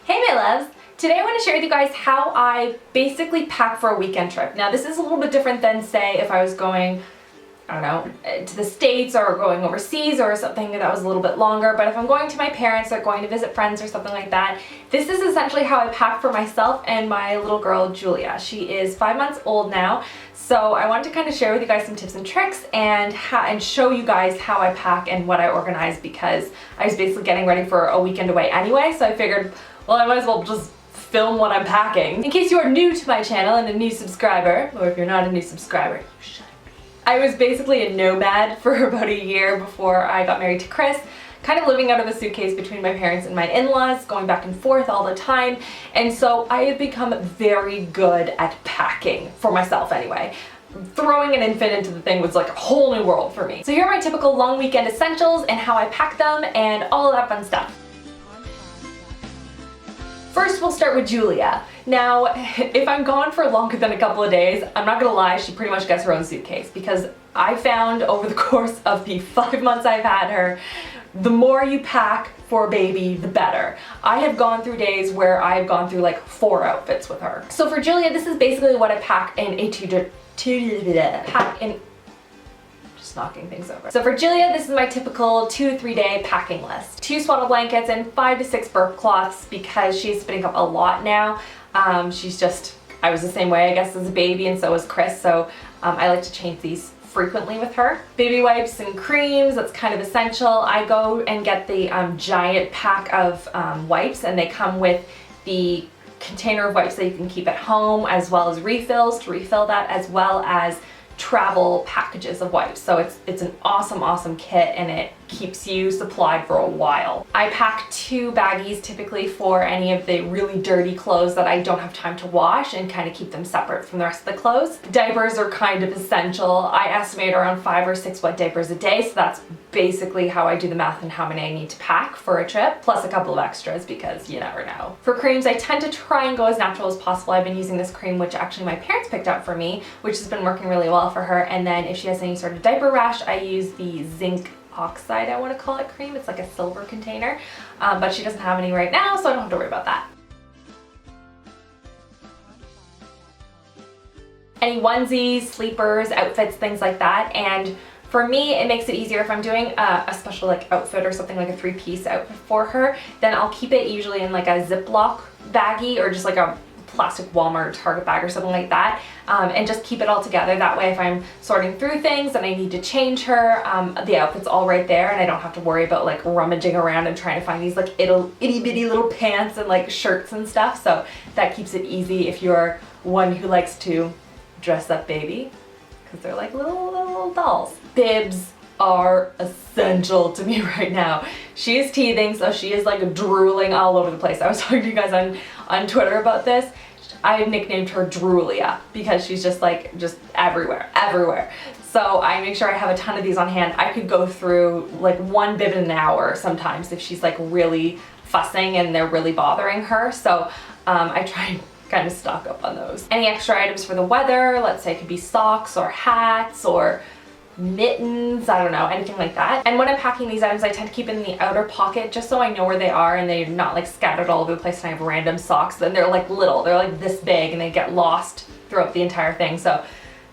Hey my loves! Today I want to share with you guys how I basically pack for a weekend trip. Now this is a little bit different than say if I was going, I don't know, to the States or going overseas or something that was a little bit longer, but if I'm going to my parents or going to visit friends or something like that, this is essentially how I pack for myself and my little girl Julia. She is 5 months old now, so I wanted to kind of share with you guys some tips and tricks and show you guys how I pack and what I organize, because I was basically getting ready for a weekend away anyway, so I figured, well, I might as well just film what I'm packing. In case you are new to my channel and a new subscriber, or if you're not a new subscriber, you should be. I was basically a nomad for about a year before I got married to Chris, kind of living out of a suitcase between my parents and my in-laws, going back and forth all the time, and so I have become very good at packing, for myself anyway. Throwing an infant into the thing was like a whole new world for me. So here are my typical long weekend essentials and how I pack them and all of that fun stuff. First, we'll start with Julia. Now, if I'm gone for longer than a couple of days, I'm not gonna lie, she pretty much gets her own suitcase, because I found over the course of the 5 months I've had her, the more you pack for a baby, the better. I have gone through days where I've gone through like 4 outfits with her. So for Julia, this is basically what I pack in knocking things over. So for Julia, this is my typical 2 to 3 day packing list. 2 swaddle blankets and 5 to 6 burp cloths, because she's spitting up a lot now. I was the same way, I guess, as a baby, and so was Chris, so I like to change these frequently with her. Baby wipes and creams, that's kind of essential. I go and get the giant pack of wipes, and they come with the container of wipes that you can keep at home, as well as refills to refill that, as well as travel packages of wipes. So it's an awesome kit, and it keeps you supplied for a while. I pack 2 baggies typically for any of the really dirty clothes that I don't have time to wash, and kind of keep them separate from the rest of the clothes. Diapers are kind of essential. I estimate around 5 or 6 wet diapers a day, so that's basically how I do the math and how many I need to pack for a trip, plus a couple of extras because you never know. For creams, I tend to try and go as natural as possible. I've been using this cream, which actually my parents picked up for me, which has been working really well for her. And then if she has any sort of diaper rash, I use the zinc oxide, I want to call it, cream. It's like a silver container, but she doesn't have any right now, so I don't have to worry about that. Any onesies, sleepers, outfits, things like that. And for me, it makes it easier if I'm doing a special like outfit or something, like a 3-piece outfit for her, then I'll keep it usually in like a Ziploc baggie, or just like a plastic Walmart or Target bag or something like that, and just keep it all together. That way, if I'm sorting through things and I need to change her, the outfit's all right there, and I don't have to worry about like rummaging around and trying to find these like itty bitty little pants and like shirts and stuff. So that keeps it easy if you're one who likes to dress up baby, because they're like little dolls. Bibs are essential to me right now. She is teething, so she is like drooling all over the place. I was talking to you guys on Twitter about this. I nicknamed her Droolia, because she's just everywhere. So I make sure I have a ton of these on hand. I could go through like 1 bib in an hour sometimes if she's like really fussing and they're really bothering her. So I try and kind of stock up on those. Any extra items for the weather, let's say it could be socks or hats or mittens, I don't know, anything like that. And when I'm packing these items, I tend to keep in the outer pocket, just so I know where they are and they're not like scattered all over the place and I have random socks. Then they're like little, they're like this big, and they get lost throughout the entire thing. So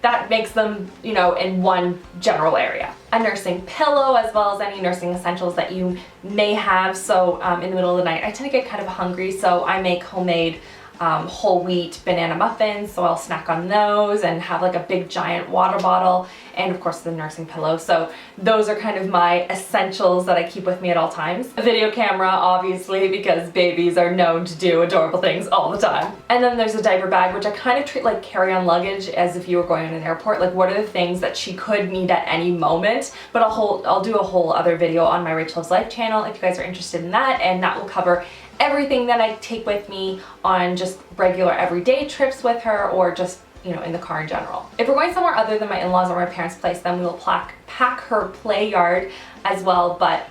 that makes them, you know, in one general area. A nursing pillow, as well as any nursing essentials that you may have. So in the middle of the night, I tend to get kind of hungry, so I make homemade whole wheat banana muffins, so I'll snack on those and have like a big giant water bottle, and of course the nursing pillow. So those are kind of my essentials that I keep with me at all times. A video camera, obviously, because babies are known to do adorable things all the time. And then there's a diaper bag, which I kind of treat like carry-on luggage, as if you were going on an airport. Like, what are the things that she could need at any moment? But I'll do a whole other video on my RachhLoves Life channel if you guys are interested in that, and that will cover everything that I take with me on just regular everyday trips with her, or just, you know, in the car in general. If we're going somewhere other than my in-laws or my parents' place, then we will pack her play yard as well, but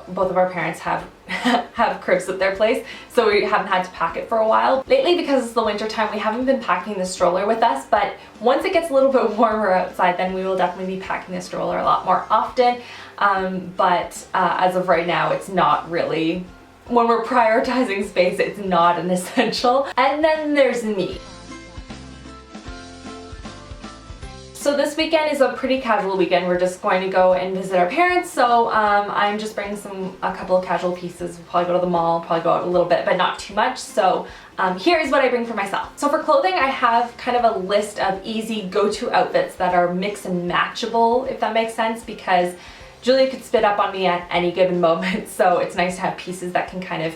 both of our parents have cribs at their place, so we haven't had to pack it for a while. Lately, because it's the winter time, we haven't been packing the stroller with us, but once it gets a little bit warmer outside, then we will definitely be packing the stroller a lot more often. But as of right now, it's not really when we're prioritizing space, it's not an essential. And then there's me. So this weekend is a pretty casual weekend. We're just going to go and visit our parents. So I'm just bringing a couple of casual pieces. We'll probably go to the mall, probably go out a little bit, but not too much. So here's what I bring for myself. So for clothing, I have kind of a list of easy go-to outfits that are mix and matchable, if that makes sense, because Julia could spit up on me at any given moment. So it's nice to have pieces that can kind of,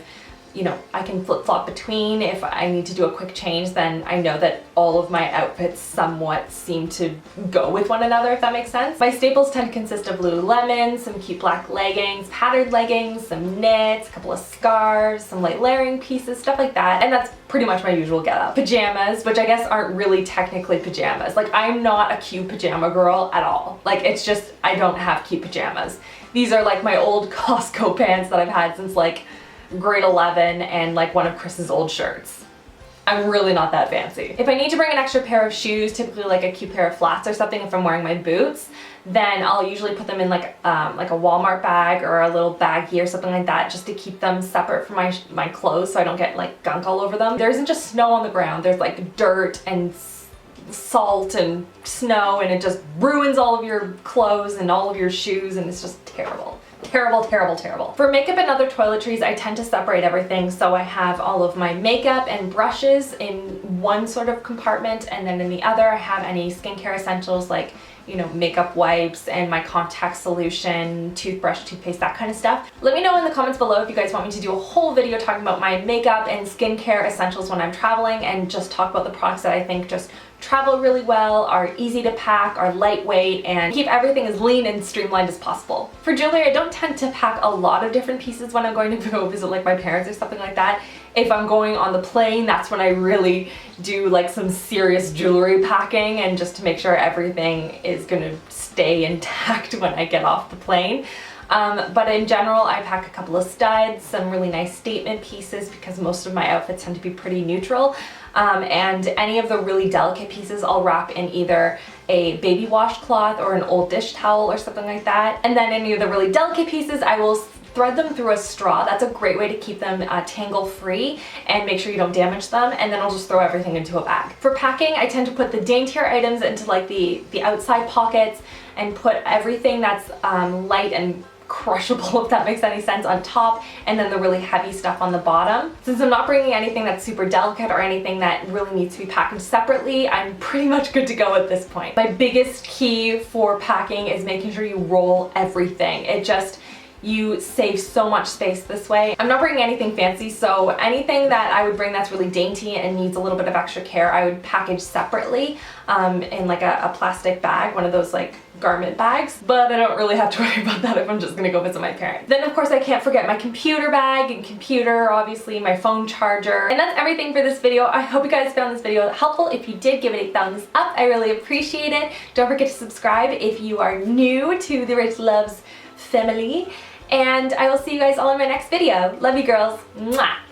you know, I can flip-flop between. If I need to do a quick change, then I know that all of my outfits somewhat seem to go with one another, if that makes sense. My staples tend to consist of Lululemon, some cute black leggings, patterned leggings, some knits, a couple of scarves, some light layering pieces, stuff like that. And that's pretty much my usual getup. Pajamas, which I guess aren't really technically pajamas. Like, I'm not a cute pajama girl at all. Like, it's just, I don't have cute pajamas. These are like my old Costco pants that I've had since like grade 11 and like one of Chris's old shirts. I'm really not that fancy. If I need to bring an extra pair of shoes, typically like a cute pair of flats or something if I'm wearing my boots, then I'll usually put them in like a Walmart bag or a little baggie or something like that, just to keep them separate from my clothes so I don't get like gunk all over them. There isn't just snow on the ground, there's like dirt and salt and snow, and it just ruins all of your clothes and all of your shoes, and it's just terrible. Terrible, terrible, terrible. For makeup and other toiletries, I tend to separate everything. So I have all of my makeup and brushes in one sort of compartment, and then in the other I have any skincare essentials like, you know, makeup wipes and my contact solution, toothbrush, toothpaste, that kind of stuff. Let me know in the comments below if you guys want me to do a whole video talking about my makeup and skincare essentials when I'm traveling, and just talk about the products that I think just travel really well, are easy to pack, are lightweight, and keep everything as lean and streamlined as possible. For jewelry, I don't tend to pack a lot of different pieces when I'm going to go visit like my parents or something like that. If I'm going on the plane, that's when I really do like some serious jewelry packing, and just to make sure everything is gonna stay intact when I get off the plane. But in general, I pack a couple of studs, some really nice statement pieces, because most of my outfits tend to be pretty neutral. And any of the really delicate pieces I'll wrap in either a baby washcloth or an old dish towel or something like that. And then any of the really delicate pieces, I will thread them through a straw. That's a great way to keep them tangle free and make sure you don't damage them, and then I'll just throw everything into a bag. For packing, I tend to put the daintier items into like the outside pockets, and put everything that's light and crushable, if that makes any sense, on top, and then the really heavy stuff on the bottom. Since I'm not bringing anything that's super delicate or anything that really needs to be packed separately, I'm pretty much good to go at this point. My biggest key for packing is making sure you roll everything. You save so much space this way. I'm not bringing anything fancy, so anything that I would bring that's really dainty and needs a little bit of extra care, I would package separately in like a plastic bag, one of those like garment bags, but I don't really have to worry about that if I'm just gonna go visit my parents. Then of course I can't forget my computer bag and computer, obviously my phone charger. And that's everything for this video. I hope you guys found this video helpful. If you did, give it a thumbs up. I really appreciate it. Don't forget to subscribe if you are new to the RachhLoves family. And I will see you guys all in my next video. Love you girls. Mwah!